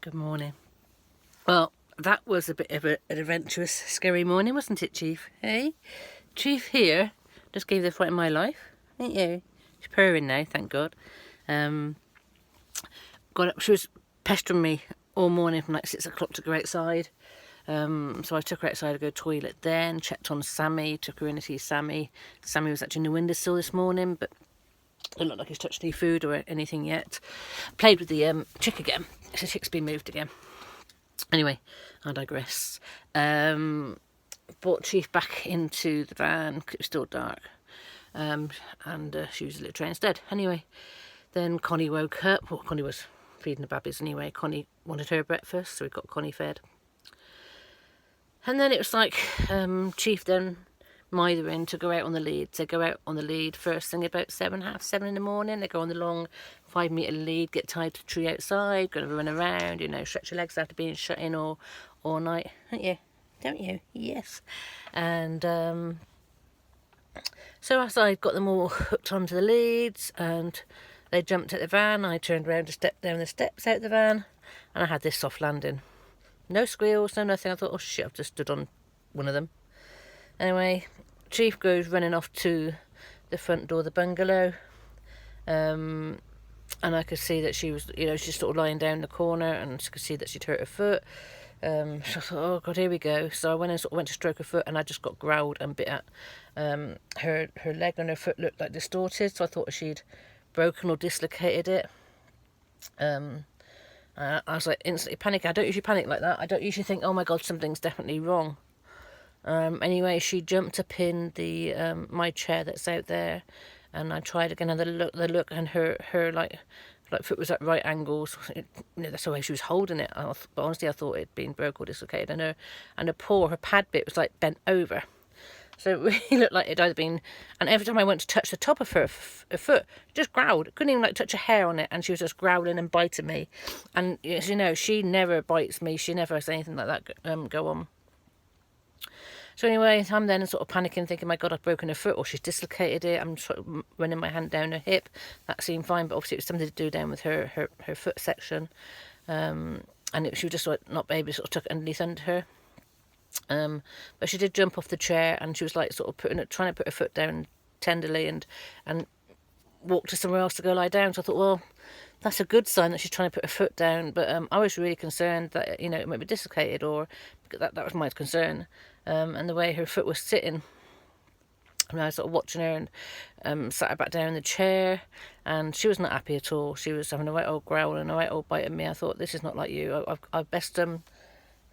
Good morning. Well, that was a bit of an adventurous, scary morning, wasn't it, Chief? Hey? Chief here just gave the fright of my life, ain't you? She's purring now, thank God. Got up, she was pestering me all morning from like 6 o'clock to go outside. So I took her outside to go to the toilet then, checked on Sammy, took her in to see Sammy. Sammy was actually in the windowsill this morning, but it looked like he's touched any food or anything yet. Played with the chick again. The chick's been moved again. Anyway, I digress. Brought Chief back into the van, it was still dark, and she was a little tray instead. Anyway, then Connie woke up. Well, Connie was feeding the babbies anyway. Connie wanted her breakfast, so we got Connie fed. And then it was like Chief then mithering to go out on the lead. They go out on the lead first thing about 7:30 in the morning. They go on the long 5-metre lead, get tied to a tree outside, going to run around, stretch your legs after being shut in all night. Don't you? Yes. And so as I got them all hooked onto the leads and they jumped at the van, I turned around to step down the steps out the van and I had this soft landing. No squeals, no nothing. I thought, oh shit, I've just stood on one of them. Anyway, Chief goes running off to the front door of the bungalow, and I could see that she was, she's sort of lying down in the corner, and I could see that she'd hurt her foot. So I thought, oh God, here we go. So I went and went to stroke her foot, and I just got growled and bit at. Her leg and her foot looked like distorted, so I thought she'd broken or dislocated it. I was like instantly panicking. I don't usually panic like that. I don't usually think, oh my God, something's definitely wrong. Anyway, she jumped up in the my chair that's out there, and I tried again, and the look, and her like foot was at right angles. That's the way she was holding it. But honestly, I thought it'd been broke or dislocated, and her pad bit was like bent over. So it really looked like it'd either been. And every time I went to touch the top of her foot, she just growled. Couldn't even touch a hair on it, and she was just growling and biting me. And as you know, she never bites me. She never has anything like that go on. So anyway, I'm then sort of panicking, thinking, my God, I've broken her foot or she's dislocated it. I'm sort of running my hand down her hip. That seemed fine, but obviously it was something to do down with her foot section. And she was just like not able to sort of tuck it underneath under her. But she did jump off the chair and she was like sort of trying to put her foot down tenderly and walk to somewhere else to go lie down. So I thought, well, that's a good sign that she's trying to put her foot down. But I was really concerned that, it might be dislocated, or that was my concern. And the way her foot was sitting. And I was sort of watching her and sat her back down in the chair, and she was not happy at all. She was having a right old growl and a right old bite at me. I thought, this is not like you. I've best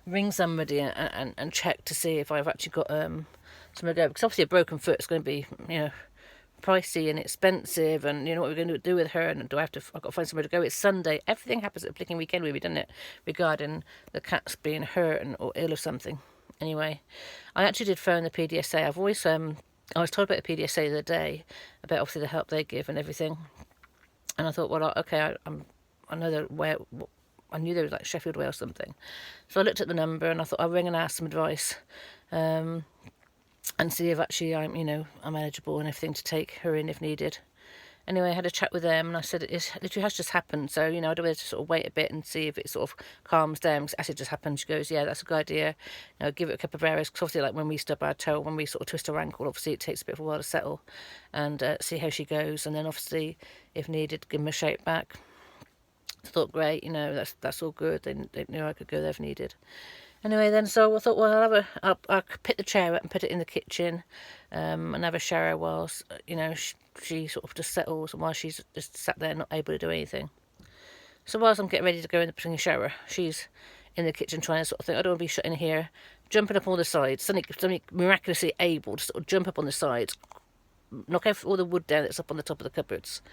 ring somebody and check to see if I've actually got somewhere to go. Because obviously a broken foot is going to be, pricey and expensive, and what we're going to do with her, and I've got to find somewhere to go. It's Sunday. Everything happens at a blinking weekend, really, doesn't it? Regarding the cats being hurt or ill or something. Anyway, I actually did phone the PDSA. I was told about the PDSA the other day, about obviously the help they give and everything. And I thought, well, okay, I know where. I knew there was like Sheffield Way or something. So I looked at the number and I thought I'll ring and ask some advice, and see if actually I'm eligible and everything to take her in if needed. Anyway, I had a chat with them and I said, it literally has just happened. So, I don't want to sort of wait a bit and see if it sort of calms down. Because as it just happened, she goes, yeah, that's a good idea. Give it a couple of hours. Because obviously, like when we stub our toe, when we sort of twist our ankle, obviously it takes a bit of a while to settle. And see how she goes. And then obviously, if needed, give them a shout back. I thought, great, that's all good. They knew I could go there if needed. Anyway, then, so I thought, well, I'll pick the chair up and put it in the kitchen, and have a shower whilst, she sort of just settles, and while she's just sat there not able to do anything. So whilst I'm getting ready to go in the shower, she's in the kitchen trying to sort of think, I don't want to be shut in here, jumping up on the sides, suddenly miraculously able to sort of jump up on the sides, knock all the wood down that's up on the top of the cupboards,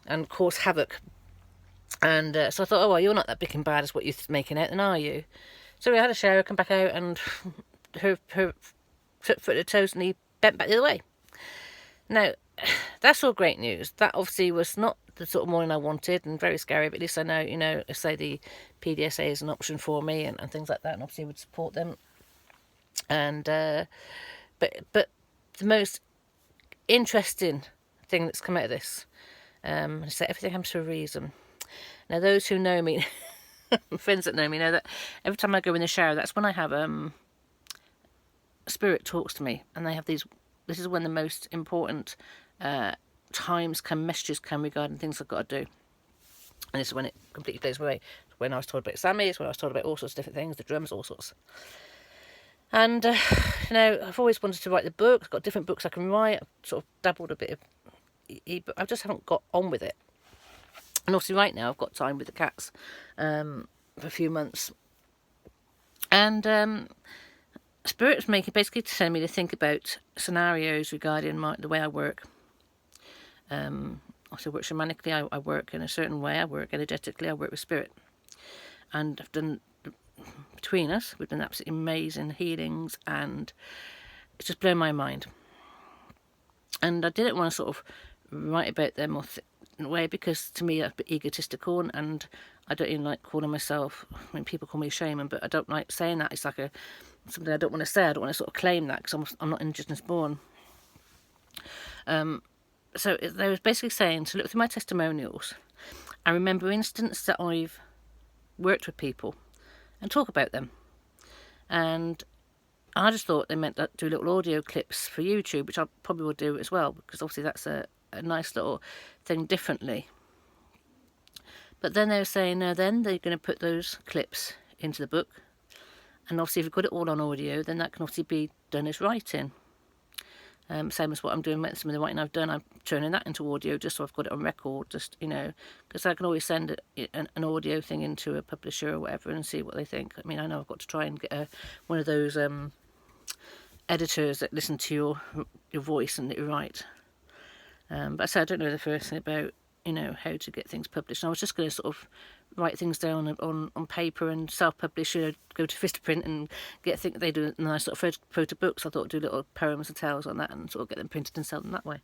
and cause havoc. And so I thought, oh, well, you're not that big and bad as what you're making out, then are you? So we had a shower, come back out, and her foot and toes knee bent back the other way. Now, that's all great news. That obviously was not the sort of morning I wanted, and very scary, but at least I know, say the PDSA is an option for me and things like that, and obviously would support them. And but the most interesting thing that's come out of this, I say everything happens for a reason. Now, those who know me friends that know me know that every time I go in the shower, that's when I have spirit talks to me, and they have these. This is when the most important messages come regarding things I've got to do. And this is when it completely blows away. When I was told about Sammy, it's when I was told about all sorts of different things, the drums, all sorts. And, I've always wanted to write the book. I've got different books I can write. I've sort of dabbled a bit of e-book. I just haven't got on with it. And obviously right now I've got time with the cats for a few months. And Spirit's basically telling me to think about scenarios regarding the way I work. Also work shamanically, I work in a certain way, I work energetically, I work with spirit. And I've done, between us, we've done absolutely amazing healings, and it's just blown my mind. And I didn't want to sort of write about them in a way, because to me that's a bit egotistical, and I don't even like calling myself, people call me a shaman, but I don't like saying that. It's like something I don't want to say. I don't want to sort of claim that, because I'm not indigenous born. So they was basically saying to look through my testimonials and remember instances that I've worked with people and talk about them. And I just thought they meant that do little audio clips for YouTube, which I probably will do as well, because obviously that's a nice little thing differently. But then they were saying, then they're going to put those clips into the book. And obviously if you've got it all on audio, then that can obviously be done as writing. Same as what I'm doing with some of the writing I've done. I'm turning that into audio just so I've got it on record, just, because I can always send an audio thing into a publisher or whatever and see what they think. I mean, I know I've got to try and get one of those editors that listen to your voice and that you write. But I said I don't know the first thing about, how to get things published. And I was just going to sort of write things down on paper and self-publish, go to Vistaprint and get things. They do nice sort of photo books. I thought I'd do little poems and tales on that and sort of get them printed and sell them that way.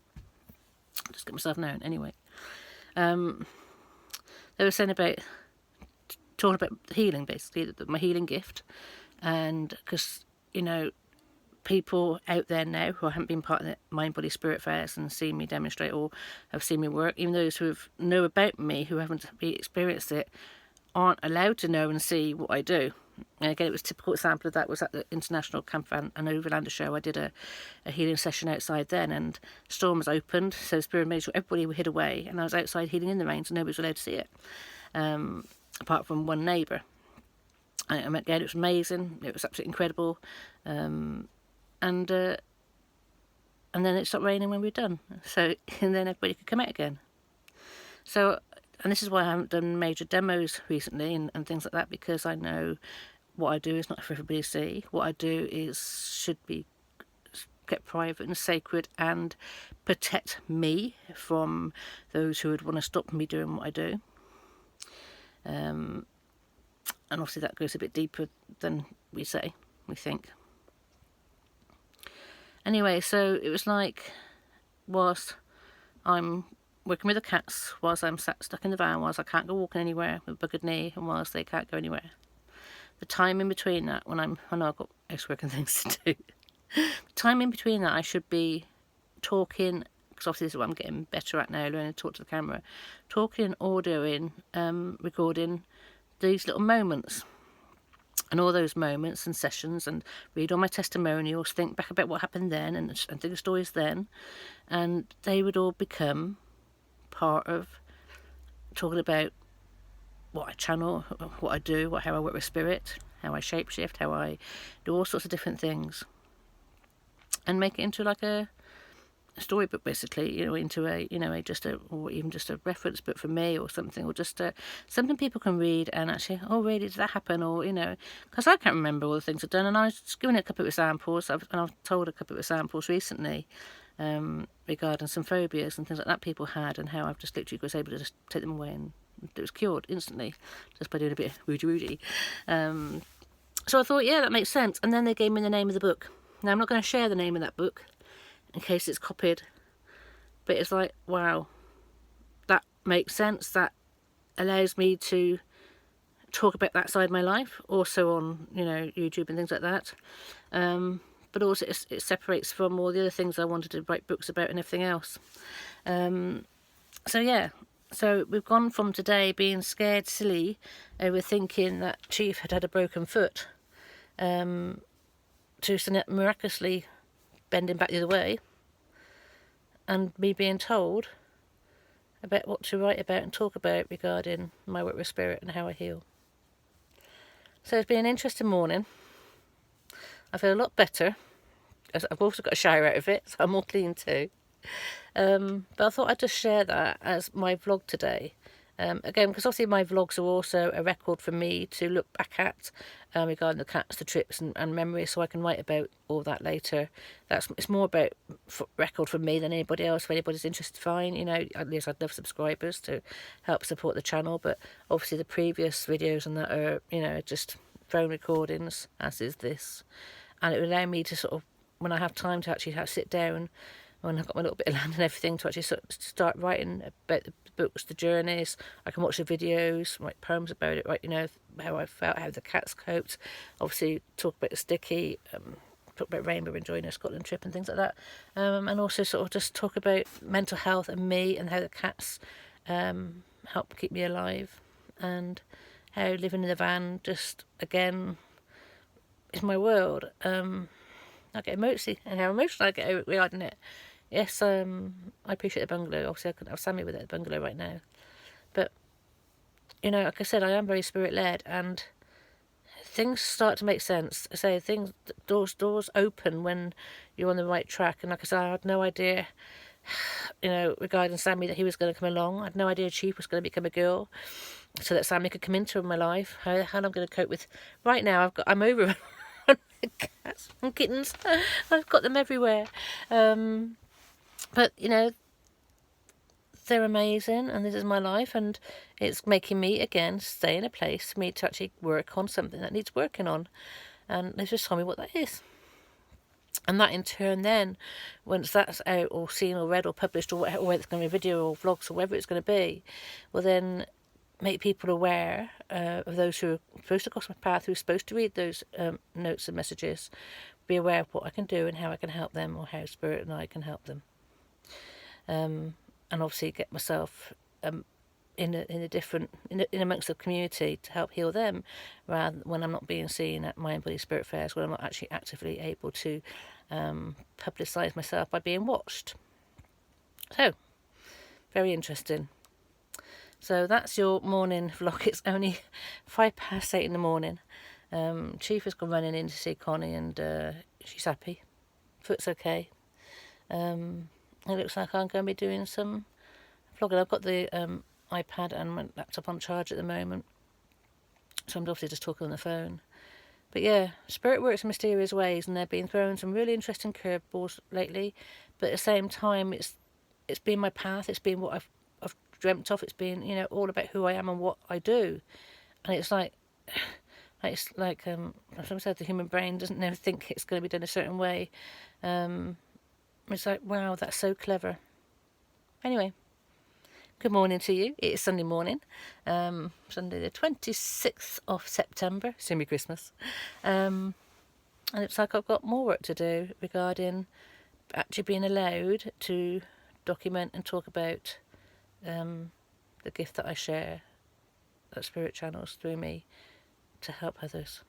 Just get myself known anyway. They were saying about talking about healing, basically, my healing gift, and because people out there now who haven't been part of the Mind Body Spirit fairs and seen me demonstrate or have seen me work, even those who know about me who haven't experienced it, aren't allowed to know and see what I do. And again, it was a typical example of that was at the International Camper and Overlander show. I did a healing session outside then, and the storm was opened, so Spirit made sure everybody were hid away, and I was outside healing in the rain, so nobody was allowed to see it, apart from one neighbour. And again, it was amazing. It was absolutely incredible. And then it stopped raining when we were done. So, and then everybody could come out again. So, and this is why I haven't done major demos recently and things like that, because I know what I do is not for everybody to see. What I do should be kept private and sacred and protect me from those who would want to stop me doing what I do. And obviously that goes a bit deeper than we think. Anyway, so it was like, whilst I'm working with the cats, whilst I'm stuck in the van, whilst I can't go walking anywhere with a buggered knee, and whilst they can't go anywhere, the time in between that, when I know I've got housework and things to do, the time in between that I should be talking, because obviously this is what I'm getting better at now, learning to talk to the camera, talking and audioing, recording these little moments. And all those moments and sessions, and read all my testimonials, think back about what happened then, and think of stories then, and they would all become part of talking about what I channel, what I do, how I work with spirit, how I shapeshift, how I do all sorts of different things, and make it into like a storybook, basically, into or even just a reference book for me or something, or just something people can read and actually, oh really, did that happen? Or because I can't remember all the things I've done, and I was just giving it a couple of examples. I've told a couple of examples recently regarding some phobias and things like that people had, and how I've just literally was able to just take them away and it was cured instantly just by doing a bit of woody. So I thought, yeah, that makes sense. And then they gave me the name of the book. Now I'm not going to share the name of that book in case it's copied, but it's like, wow, that makes sense. That allows me to talk about that side of my life, also on YouTube and things like that, but also it separates from all the other things I wanted to write books about and everything else. So yeah, So we've gone from today being scared silly over thinking that Chief had had a broken foot, to miraculously bending back the other way, and me being told about what to write about and talk about regarding my work with spirit and how I heal. So it's been an interesting morning. I feel a lot better. I've also got a shower out of it, so I'm all clean too. But I thought I'd just share that as my vlog today. Again, because obviously my vlogs are also a record for me to look back at regarding the cats, the trips and memories, so I can write about all that later. It's more about record for me than anybody else. If anybody's interested, fine. You know, at least I'd love subscribers to help support the channel. But obviously the previous videos and that are, you know, just phone recordings, as is this. And it would allow me to sort of, when I have time to actually sit down, when I've got my little bit of land and everything, to actually sort of start writing about the books, the journeys. I can watch the videos, write poems about it, right? You know, how I felt, how the cats coped. Obviously, talk about the sticky, talk about Rainbow enjoying her Scotland trip and things like that. And also sort of just talk about mental health and me and how the cats help keep me alive, and how living in the van just, again, is my world. I get emotional, and how emotional I get regarding it. Yes, I appreciate the bungalow. Obviously, I couldn't have Sammy with it at the bungalow right now. But, you know, like I said, I am very spirit-led, and things start to make sense. I say doors open when you're on the right track. And like I said, I had no idea, you know, regarding Sammy, that he was going to come along. I had no idea Chief was going to become a girl, so that Sammy could come into my life. How I'm going to cope with. Right now, I'm over cats and kittens. I've got them everywhere. But, you know, they're amazing, and this is my life, and it's making me, again, stay in a place for me to actually work on something that needs working on. And they just told me what that is. And that in turn then, once that's out or seen or read or published, or whether it's going to be video or vlogs or whatever it's going to be, will then make people aware of those who are supposed to cross my path, who are supposed to read those notes and messages, be aware of what I can do and how I can help them, or how Spirit and I can help them. And obviously get myself in amongst the community to help heal them, rather than when I'm not being seen at Mind Body Spirit fairs, when I'm not actually actively able to publicise myself by being watched. So, very interesting. So that's your morning vlog. It's only 8:05 in the morning. Chief has gone running in to see Connie, and she's happy. Foot's okay. It looks like I'm going to be doing some vlogging. I've got the iPad and my laptop on charge at the moment, so I'm obviously just talking on the phone. But yeah, Spirit works in mysterious ways, and they're being thrown some really interesting curveballs lately. But at the same time, it's been my path. It's been what I've dreamt of. It's been, you know, all about who I am and what I do. And it's like someone said, the human brain doesn't never think it's going to be done a certain way. It's like, wow, that's so clever. Anyway, good morning to you. It's Sunday morning, Sunday the 26th of September, soon be Christmas. And it's like I've got more work to do regarding actually being allowed to document and talk about the gift that I share, that Spirit channels through me, to help others.